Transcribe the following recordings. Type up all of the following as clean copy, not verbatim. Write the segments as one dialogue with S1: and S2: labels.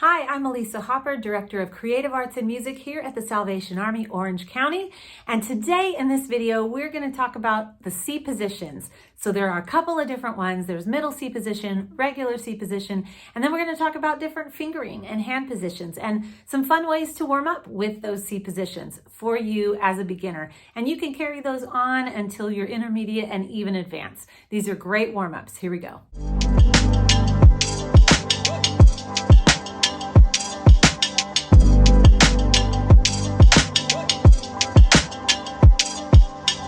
S1: Hi, I'm Alisa Hopper, Director of Creative Arts and Music here at the Salvation Army, Orange County. And today in this video, we're going to talk about the C positions. So there are a couple of different ones. There's middle C position, regular C position, and then we're going to talk about different fingering and hand positions and some fun ways to warm up with those C positions for you as a beginner. And you can carry those on until you're intermediate and even advanced. These are great warm-ups. Here we go.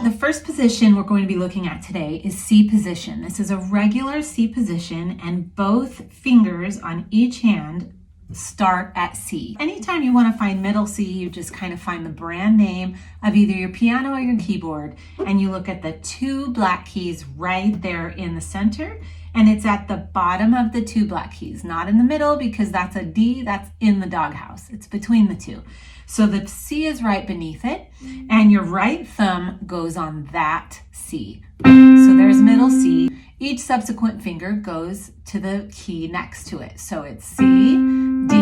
S1: The first position we're going to be looking at today is C position. This is a regular C position and both fingers on each hand start at C. Anytime you want to find middle C, you just kind of find the brand name of either your piano or your keyboard and you look at the two black keys right there in the center, and it's at the bottom of the two black keys, not in the middle because that's a D, that's in the doghouse. It's between the two. So the C is right beneath it, and your right thumb goes on that C. So there's middle C. Each subsequent finger goes to the key next to it. So it's C, D,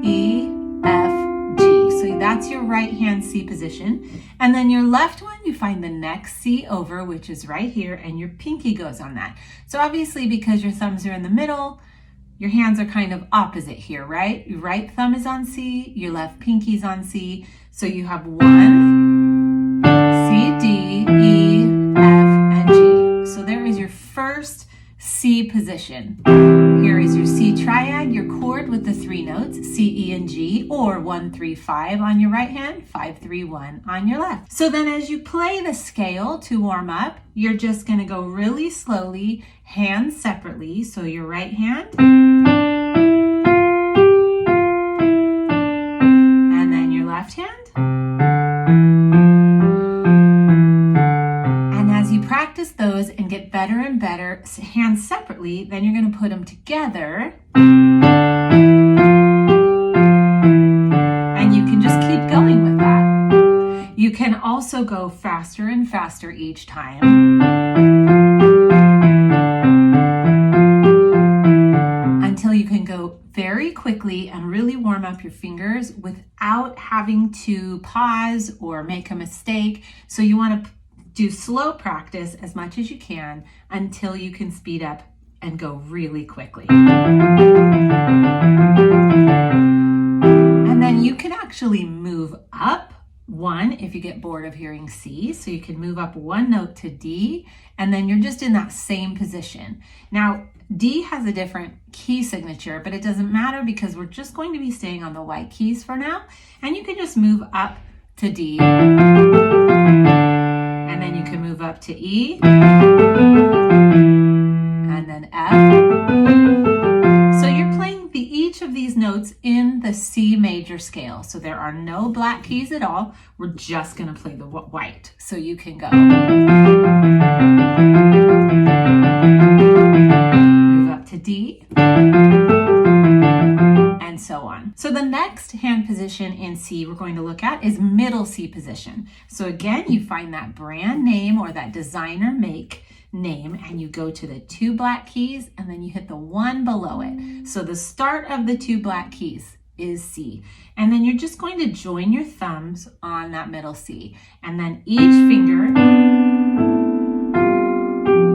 S1: E, F, G. So that's your right hand C position. And then your left one, you find the next C over, which is right here, and your pinky goes on that. So obviously because your thumbs are in the middle, your hands are kind of opposite here, right? Your right thumb is on C, your left pinky's on C. So you have one, C, D, E, F, and G. So there is your first C position. Here is your C triad, your chord with the three notes, C, E, and G, or 1, 3, 5 on your right hand, 5, 3, 1 on your left. So then as you play the scale to warm up, you're just going to go really slowly, hands separately. So your right hand, and then your left hand. And as you practice those and get better and better, hands separately, then you're going to put them together. And you can just keep going with that. You can also go faster and faster each time until you can go very quickly and really warm up your fingers without having to pause or make a mistake. So you want to do slow practice as much as you can until you can speed up and go really quickly. And then you can actually move up one if you get bored of hearing C. So you can move up one note to D, and then you're just in that same position. Now, D has a different key signature, but it doesn't matter because we're just going to be staying on the white keys for now. And you can just move up to D. And then you can move up to E. And then F. So you're playing each of these notes in the C major scale. So there are no black keys at all. We're just going to play the white. So you can go. Move up to D. And so on. So the next hand position in C we're going to look at is middle C position. So again, you find that brand name or that designer make name and you go to the two black keys and then you hit the one below it. So the start of the two black keys is C. And then you're just going to join your thumbs on that middle C. And then each finger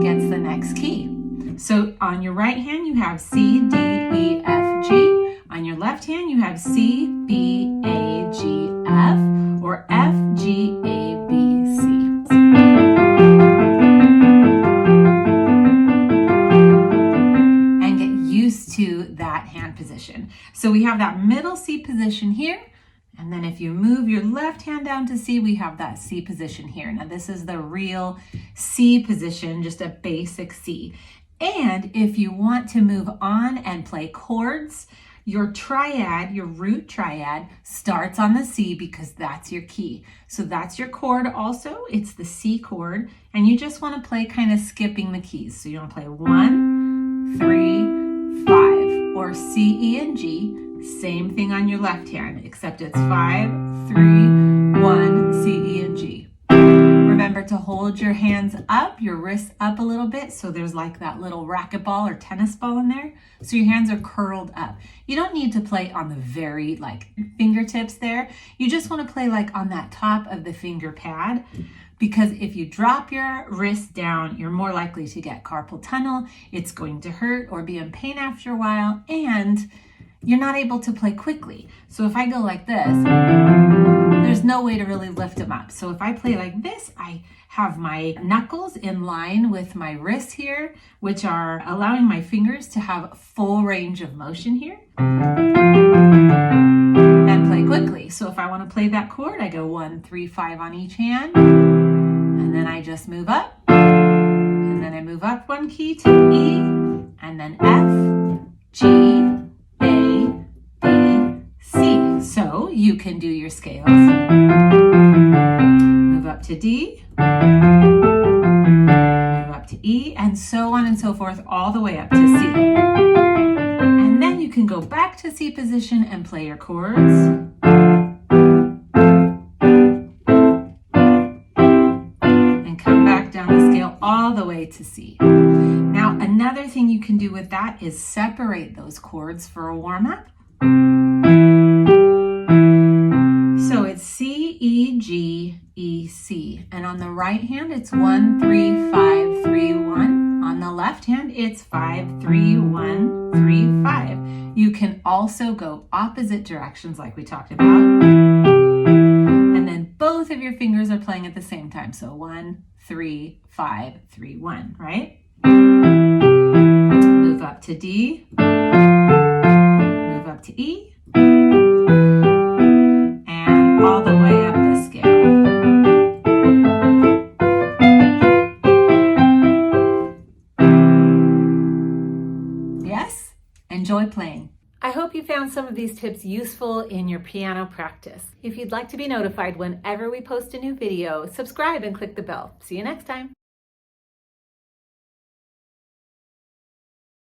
S1: gets the next key. So on your right hand, you have C, D, E, F, G. On your left hand, you have C, B, A, G, F, or F, G, A, B, C. And get used to that hand position. So we have that middle C position here. And then if you move your left hand down to C, we have that C position here. Now this is the real C position, just a basic C. And if you want to move on and play chords, your triad, your root triad, starts on the C because that's your key. So that's your chord also. It's the C chord. And you just want to play kind of skipping the keys. So you want to play 1, 3, 5, or C, E, and G. Same thing on your left hand, except it's 5, 3, 1, C, E, and G. Remember Remember to hold your hands up, your wrists up a little bit, so there's like that little racquetball or tennis ball in there. So your hands are curled up. You don't need to play on the very fingertips there. You just want to play on that top of the finger pad, because if you drop your wrist down, you're more likely to get carpal tunnel. It's going to hurt or be in pain after a while, and you're not able to play quickly. So if I go like this, there's no way to really lift them up. So if I play like this, I have my knuckles in line with my wrists here, which are allowing my fingers to have full range of motion here and play quickly. So if I want to play that chord, I go 1, 3, 5 on each hand, and then I just move up, and then I move up one key to E, and then F, G, so you can do your scales. Move up to D, move up to E, and so on and so forth, all the way up to C. And then you can go back to C position and play your chords. And come back down the scale all the way to C. Now, another thing you can do with that is separate those chords for a warm-up. So it's C, E, G, E, C. And on the right hand, it's 1, 3, 5, 3, 1. On the left hand, it's 5, 3, 1, 3, 5. You can also go opposite directions like we talked about. And then both of your fingers are playing at the same time. So 1, 3, 5, 3, 1, right? Move up to D. Move up to E. All the way up the scale. Yes? Enjoy playing. I hope you found some of these tips useful in your piano practice. If you'd like to be notified whenever we post a new video, subscribe and click the bell. See you next time.